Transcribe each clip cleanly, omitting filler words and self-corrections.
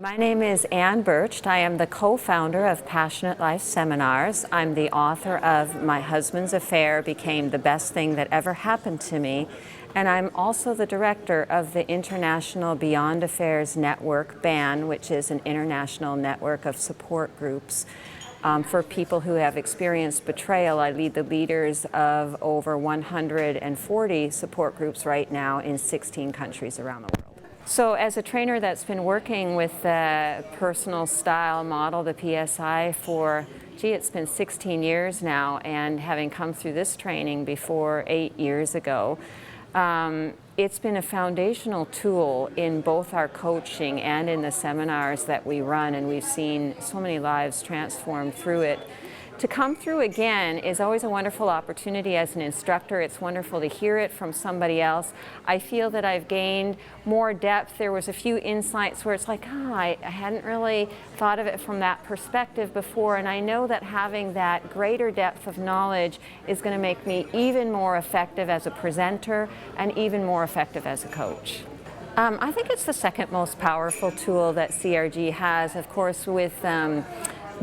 My name is Ann Bercht. I am the co-founder of Passionate Life Seminars. I'm the author of My Husband's Affair Became the Best Thing That Ever Happened to Me. And I'm also the director of the International Beyond Affairs Network, BAN, which is an international network of support groups for people who have experienced betrayal. I lead the leaders of over 140 support groups right now in 16 countries around the world. So as a trainer that's been working with the personal style model, the PSI, for, it's been 16 years now, and having come through this training before 8 years ago, it's been a foundational tool in both our coaching and in the seminars that we run, and we've seen so many lives transformed through it. To come through again is always a wonderful opportunity as an instructor. It's wonderful to hear it from somebody else. I feel that I've gained more depth. There was a few insights where it's like, I hadn't really thought of it from that perspective before, and I know that having that greater depth of knowledge is going to make me even more effective as a presenter and even more effective as a coach. I think it's the second most powerful tool that CRG has, of course, with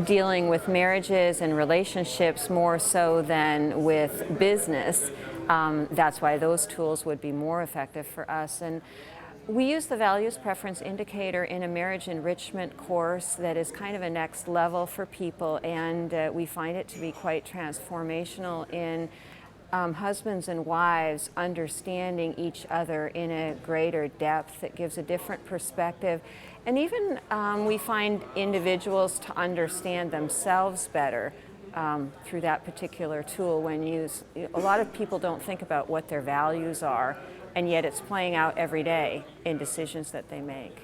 dealing with marriages and relationships more so than with business. That's why those tools would be more effective for us. And we use the values preference indicator in a marriage enrichment course that is kind of a next level for people, and we find it to be quite transformational in husbands and wives understanding each other in a greater depth. It gives a different perspective. And even we find individuals to understand themselves better through that particular tool when used. A lot of people don't think about what their values are, and yet it's playing out every day in decisions that they make.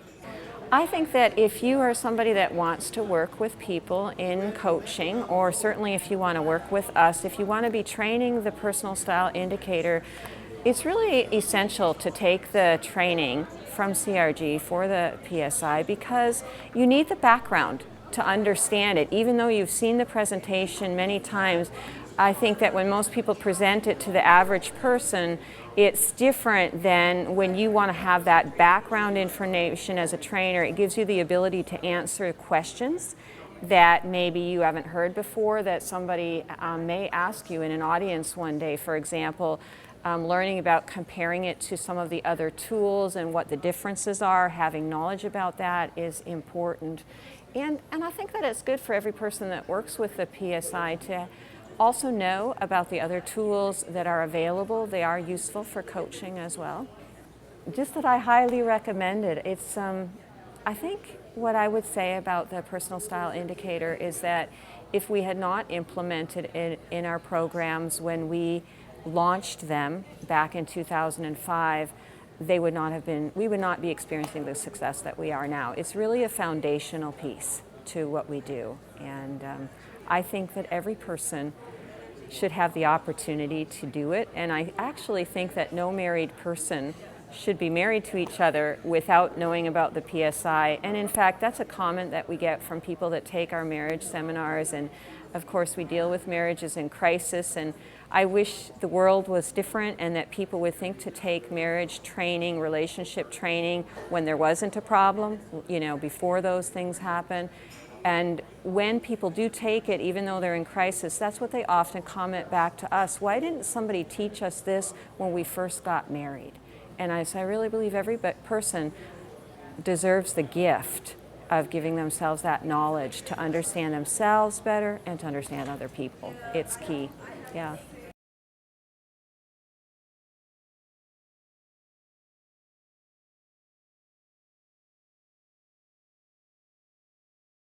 I think that if you are somebody that wants to work with people in coaching, or certainly if you want to work with us, if you want to be training the personal style indicator, it's really essential to take the training from CRG for the PSI, because you need the background to understand it. Even though you've seen the presentation many times, I think that when most people present it to the average person, it's different than when you want to have that background information as a trainer. It gives you the ability to answer questions that maybe you haven't heard before, that somebody may ask you in an audience one day. For example, learning about comparing it to some of the other tools and what the differences are, having knowledge about that is important. And I think that it's good for every person that works with the PSI to also know about the other tools that are available. They are useful for coaching as well. Just that I highly recommend it. It's, I think what I would say about the personal style indicator is that if we had not implemented it in our programs when we launched them back in 2005, we would not be experiencing the success that we are now. It's really a foundational piece to what we do, and I think that every person should have the opportunity to do it, and I actually think that no married person should be married to each other without knowing about the PSI. And in fact, that's a comment that we get from people that take our marriage seminars, and of course we deal with marriages in crisis, and I wish the world was different and that people would think to take marriage training, relationship training when there wasn't a problem, before those things happen. And when people do take it, even though they're in crisis, that's what they often comment back to us. Why didn't somebody teach us this when we first got married? And I really believe every person deserves the gift of giving themselves that knowledge to understand themselves better and to understand other people. It's key. Yeah.